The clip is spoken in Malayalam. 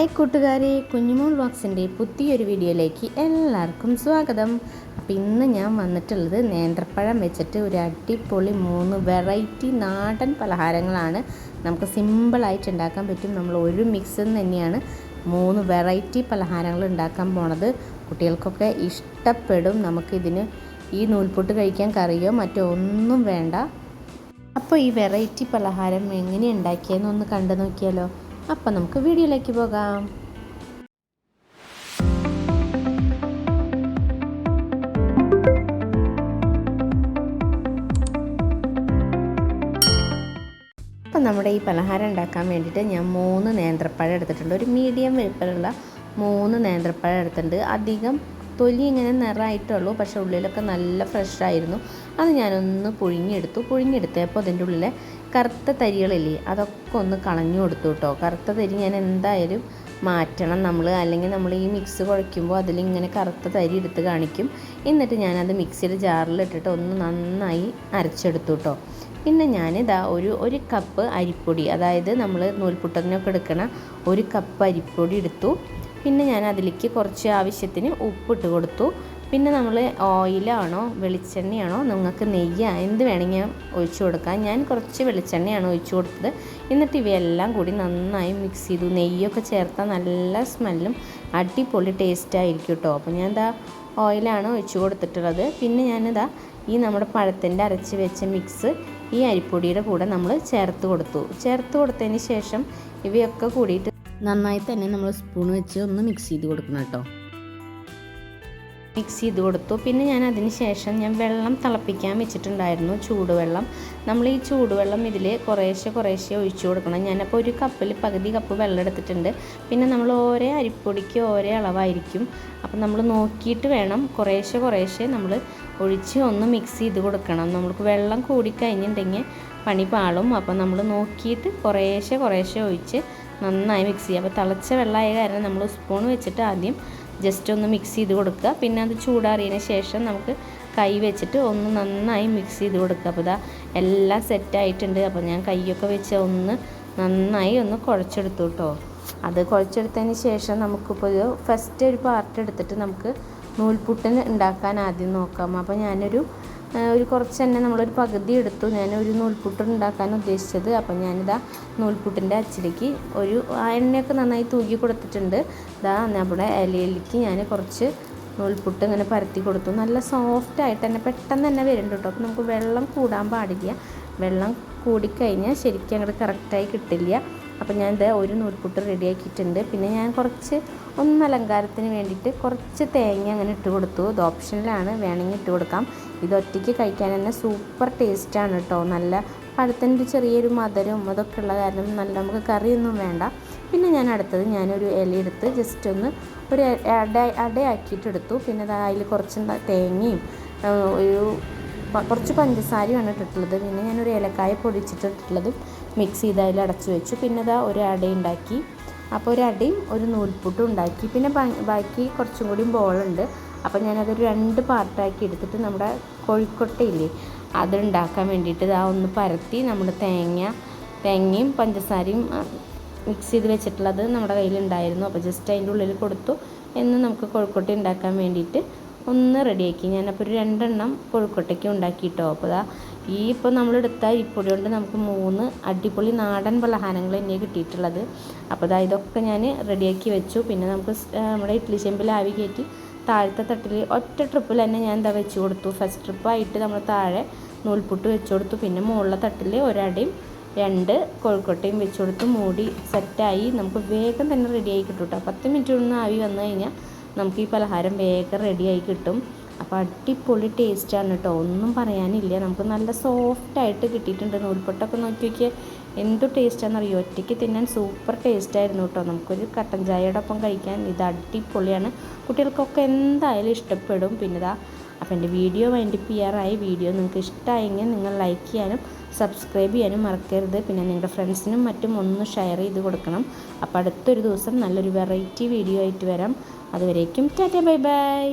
ഹായ് കൂട്ടുകാരെ, കുഞ്ഞുമോൾ വ്ളോഗ്സിൻ്റെ പുതിയൊരു വീഡിയോയിലേക്ക് എല്ലാവർക്കും സ്വാഗതം. അപ്പോൾ ഇന്ന് ഞാൻ വന്നിട്ടുള്ളത് നേന്ത്രപ്പഴം വെച്ചിട്ട് ഒരു അടിപൊളി 3 വെറൈറ്റി നാടൻ പലഹാരങ്ങളാണ്. നമുക്ക് സിമ്പിളായിട്ട് ഉണ്ടാക്കാൻ പറ്റും. നമ്മൾ ഒരു മിക്സിൽ തന്നെയാണ് 3 വെറൈറ്റി പലഹാരങ്ങൾ ഉണ്ടാക്കാൻ പോണത്. കുട്ടികൾക്കൊക്കെ ഇഷ്ടപ്പെടും. നമുക്കിതിന് ഈ നൂൽപുട്ട് കഴിക്കാൻ കറിയോ മറ്റോ ഒന്നും വേണ്ട. അപ്പോൾ ഈ വെറൈറ്റി പലഹാരം എങ്ങനെ ഉണ്ടാക്കിയെന്നൊന്ന് കണ്ടു നോക്കിയാലോ. അപ്പോൾ നമുക്ക് വീഡിയോയിലേക്ക് പോകാം. അപ്പം നമ്മുടെ ഈ പലഹാരം ഉണ്ടാക്കാൻ വേണ്ടിയിട്ട് ഞാൻ 3 നേന്ത്രപ്പഴം എടുത്തിട്ടുണ്ട്. ഒരു മീഡിയം വലിപ്പമുള്ള 3 നേന്ത്രപ്പഴം എടുത്തിട്ടുണ്ട്. അധികം തൊലി ഇങ്ങനെ നിറമായിട്ടുള്ളൂ, പക്ഷേ ഉള്ളിലൊക്കെ നല്ല ഫ്രഷായിരുന്നു. അത് ഞാനൊന്ന് പുഴുങ്ങിയെടുത്തപ്പോൾ അതിൻ്റെ ഉള്ളിലെ കറുത്ത തരികളില്ലേ, അതൊക്കെ ഒന്ന് കളഞ്ഞു കൊടുത്തു കേട്ടോ. കറുത്ത തരി ഞാൻ എന്തായാലും മാറ്റണം അല്ലെങ്കിൽ നമ്മൾ ഈ മിക്സ് കുഴയ്ക്കുമ്പോൾ അതിലിങ്ങനെ കറുത്ത തരി എടുത്ത് കാണിക്കും. എന്നിട്ട് ഞാനത് മിക്സിയിൽ ജാറിലിട്ടിട്ട് ഒന്ന് നന്നായി അരച്ചെടുത്തു കേട്ടോ. പിന്നെ ഞാനിതാ ഒരു കപ്പ് അരിപ്പൊടി, അതായത് നമ്മൾ നൂൽപുട്ടത്തിനൊക്കെ എടുക്കണ 1 കപ്പ് അരിപ്പൊടി എടുത്തു. പിന്നെ ഞാൻ അതിലേക്ക് കുറച്ച് ആവശ്യത്തിന് ഉപ്പിട്ട് കൊടുത്തു. പിന്നെ നമ്മൾ ഓയിലാണോ വെളിച്ചെണ്ണയാണോ, നിങ്ങൾക്ക് നെയ്യ് എന്ത് വേണമെങ്കിൽ ഒഴിച്ചു കൊടുക്കാം. ഞാൻ കുറച്ച് വെളിച്ചെണ്ണയാണ് ഒഴിച്ചു കൊടുത്തത്. എന്നിട്ട് ഇവയെല്ലാം കൂടി നന്നായി മിക്സ് ചെയ്തു. നെയ്യൊക്കെ ചേർത്താൽ നല്ല സ്മെല്ലും അടിപൊളി ടേസ്റ്റായിരിക്കും കേട്ടോ. അപ്പോൾ ഞാൻ ഓയിലാണ് ഒഴിച്ചു കൊടുത്തിട്ടുള്ളത്. പിന്നെ ഞാനിതാ ഈ നമ്മുടെ പഴത്തിൻ്റെ അരച്ച് വെച്ച മിക്സ് ഈ അരിപ്പൊടിയുടെ കൂടെ നമ്മൾ ചേർത്ത് കൊടുത്തതിന് ശേഷം ഇവയൊക്കെ കൂടിയിട്ട് നന്നായി തന്നെ നമ്മൾ സ്പൂൺ വെച്ച് ഒന്ന് മിക്സ് ചെയ്ത് കൊടുക്കണം കേട്ടോ. മിക്സ് ചെയ്ത് കൊടുത്തു. പിന്നെ ഞാൻ അതിന് ശേഷം വെള്ളം തിളപ്പിക്കാൻ വെച്ചിട്ടുണ്ടായിരുന്നു, ചൂടുവെള്ളം. നമ്മൾ ഈ ചൂടുവെള്ളം ഇതിൽ കുറേശ്ശെ ഒഴിച്ചു കൊടുക്കണം. ഞാനപ്പോൾ 1 കപ്പിൽ പകുതി കപ്പ് വെള്ളം എടുത്തിട്ടുണ്ട്. പിന്നെ നമ്മൾ ഓരോ അരിപ്പൊടിക്ക് ഓരോ അളവായിരിക്കും. അപ്പം നമ്മൾ നോക്കിയിട്ട് വേണം കുറേശ്ശെ നമ്മൾ ഒഴിച്ച് ഒന്ന് മിക്സ് ചെയ്ത് കൊടുക്കണം. നമ്മൾക്ക് വെള്ളം കൂടിക്കഴിഞ്ഞിട്ടുണ്ടെങ്കിൽ പണി പാളും. അപ്പോൾ നമ്മൾ നോക്കിയിട്ട് കുറേശ്ശെ ഒഴിച്ച് നന്നായി മിക്സ് ചെയ്യുക. അപ്പോൾ തിളച്ച വെള്ളമായ കാരണം നമ്മൾ സ്പൂൺ വെച്ചിട്ട് ആദ്യം ജസ്റ്റ് ഒന്ന് മിക്സ് ചെയ്ത് കൊടുക്കുക. പിന്നെ അത് ചൂടാറിയതിന് ശേഷം നമുക്ക് കൈ വെച്ചിട്ട് ഒന്ന് നന്നായി മിക്സ് ചെയ്ത് കൊടുക്കുക. അപ്പോൾ എല്ലാം സെറ്റായിട്ടുണ്ട്. അപ്പോൾ ഞാൻ കൈയൊക്കെ വെച്ച് നന്നായി കുഴച്ചെടുത്തു കേട്ടോ. അത് കുഴച്ചെടുത്തതിന് ശേഷം നമുക്കിപ്പോൾ ഫസ്റ്റ് ഒരു പാർട്ട് എടുത്തിട്ട് നമുക്ക് നൂൽപുട്ടിന് ഉണ്ടാക്കാൻ ആദ്യം നോക്കാം. അപ്പോൾ ഞാനൊരു കുറച്ച് തന്നെ നമ്മളൊരു പകുതി എടുത്തു. ഞാനൊരു നൂൽപുട്ട് ഉണ്ടാക്കാൻ ഉദ്ദേശിച്ചത്. അപ്പം ഞാനിതാ നൂൽപുട്ടിൻ്റെ അച്ചിലേക്ക് എണ്ണയൊക്കെ നന്നായി തൂക്കി കൊടുത്തിട്ടുണ്ട്. നമ്മുടെ ഇലയിലേക്ക് ഞാൻ കുറച്ച് നൂൽപുട്ട് ഇങ്ങനെ പരത്തി കൊടുത്തു. നല്ല സോഫ്റ്റായിട്ട് തന്നെ പെട്ടെന്ന് തന്നെ വരുന്നുണ്ട് കേട്ടോ. അപ്പോൾ നമുക്ക് വെള്ളം കൂടാൻ പാടില്ല. വെള്ളം കൂടിക്കഴിഞ്ഞാൽ ശരിക്കും അങ്ങോട്ട് കറക്റ്റായി കിട്ടില്ല. അപ്പോൾ ഞാൻ ഒരു നൂൽപുട്ട് റെഡിയാക്കിയിട്ടുണ്ട്. പിന്നെ ഞാൻ കുറച്ച് അലങ്കാരത്തിന് വേണ്ടിയിട്ട് കുറച്ച് തേങ്ങ അങ്ങനെ ഇട്ട് കൊടുത്തു. ഇത് ഓപ്ഷനിലാണ്, വേണമെങ്കിൽ ഇട്ട് കൊടുക്കാം. ഇത് ഒറ്റയ്ക്ക് കഴിക്കാൻ തന്നെ സൂപ്പർ ടേസ്റ്റാണ് കേട്ടോ. നല്ല പഴത്തിൻ്റെ ചെറിയൊരു മധുരവും അതൊക്കെ ഉള്ള കാരണം നല്ല നമുക്ക് കറിയൊന്നും വേണ്ട. പിന്നെ ഞാൻ അടുത്തത് ഞാനൊരു ഇലയെടുത്ത് ജസ്റ്റ് ഒരു അടയാക്കിയിട്ടെടുത്തു. പിന്നെ അതിൽ കുറച്ച് തേങ്ങയും കുറച്ച് പഞ്ചസാരയാണ് ഇട്ടിട്ടുള്ളത്. പിന്നെ ഞാനൊരു ഏലക്കായ പൊടിച്ചിട്ടിട്ടുള്ളതും മിക്സ് ചെയ്ത് അതിൽ അടച്ചു വെച്ചു. പിന്നെ ഒരു അട ഉണ്ടാക്കി. അപ്പോൾ ഒരു അടയും ഒരു നൂൽപുട്ടും ഉണ്ടാക്കി. പിന്നെ ബാക്കി കുറച്ചും കൂടി ബോളുണ്ട്. അപ്പോൾ ഞാനതൊരു 2 പാർട്ടാക്കി എടുത്തിട്ട് നമ്മുടെ കോഴിക്കോട്ടയില്ലേ അതുണ്ടാക്കാൻ വേണ്ടിയിട്ട് ഒന്ന് പരത്തി നമ്മൾ തേങ്ങയും പഞ്ചസാരയും മിക്സ് ചെയ്ത് വെച്ചിട്ടുള്ളത് നമ്മുടെ കയ്യിലുണ്ടായിരുന്നു. അപ്പോൾ ജസ്റ്റ് അതിൻ്റെ ഉള്ളിൽ കൊടുത്തു എന്ന് നമുക്ക് കോഴിക്കോട്ട ഉണ്ടാക്കാൻ വേണ്ടിയിട്ട് റെഡിയാക്കി. ഞാനപ്പോൾ ഒരു 2 എണ്ണം കോഴിക്കോട്ടയ്ക്ക് ഉണ്ടാക്കിയിട്ടോ. അപ്പോൾ ഇപ്പോൾ നമ്മളെടുത്ത അരിപ്പൊടി കൊണ്ട് നമുക്ക് 3 അടിപൊളി നാടൻ പലഹാരങ്ങൾ തന്നെ കിട്ടിയിട്ടുള്ളത്. അപ്പോൾ ഇതൊക്കെ ഞാൻ റെഡിയാക്കി വെച്ചു. പിന്നെ നമുക്ക് നമ്മുടെ ഇഡ്ഡലി ചെമ്പിൽ ആവി കയറ്റി താഴത്തെ തട്ടിൽ ഒറ്റ ട്രിപ്പിൽ തന്നെ ഞാൻ വെച്ച് കൊടുത്തു. ഫസ്റ്റ് ട്രിപ്പായിട്ട് നമ്മൾ താഴെ നൂൽപുട്ട് വെച്ച് കൊടുത്തു. പിന്നെ മുകളിലെ തട്ടിൽ ഒരടയും 2 കോഴിക്കോട്ടയും വെച്ച് കൊടുത്ത് മൂടി സെറ്റായി. നമുക്ക് വേഗം തന്നെ റെഡിയായി കിട്ടും കേട്ടോ. 10 മിനിറ്റ് കൊണ്ട് ആവി വന്നു കഴിഞ്ഞാൽ നമുക്ക് ഈ പലഹാരം വേഗം റെഡിയായി കിട്ടും. അപ്പോൾ അടിപൊളി ടേസ്റ്റാണ് കേട്ടോ, ഒന്നും പറയാനില്ല. നമുക്ക് നല്ല സോഫ്റ്റായിട്ട് കിട്ടിയിട്ടുണ്ട്. നൂൽപുട്ടൊക്കെ നോക്കിയാൽ എന്ത് ടേസ്റ്റാണെന്നറിയോ, ഒറ്റയ്ക്ക് തിന്നാൻ സൂപ്പർ ടേസ്റ്റായിരുന്നു കേട്ടോ. നമുക്കൊരു കട്ടൻ ചായയുടെ ഒപ്പം കഴിക്കാൻ ഇത് അടിപൊളിയാണ്. കുട്ടികൾക്കൊക്കെ എന്തായാലും ഇഷ്ടപ്പെടും. പിന്നെ അപ്പോൾ എൻ്റെ വീഡിയോ വൈൻഡപ്പ് ചെയ്യാറായി. വീഡിയോ നിങ്ങൾക്ക് ഇഷ്ടമായെങ്കിൽ നിങ്ങൾ ലൈക്ക് ചെയ്യാനും സബ്സ്ക്രൈബ് ചെയ്യാനും മറക്കരുത്. പിന്നെ നിങ്ങളുടെ ഫ്രണ്ട്സിനും മറ്റും ഒന്ന് ഷെയർ ചെയ്ത് കൊടുക്കണം. അപ്പോൾ അടുത്തൊരു ദിവസം നല്ലൊരു വെറൈറ്റി വീഡിയോ ആയിട്ട് വരാം. അതുവരേക്കും ടാറ്റ ബൈ ബൈ.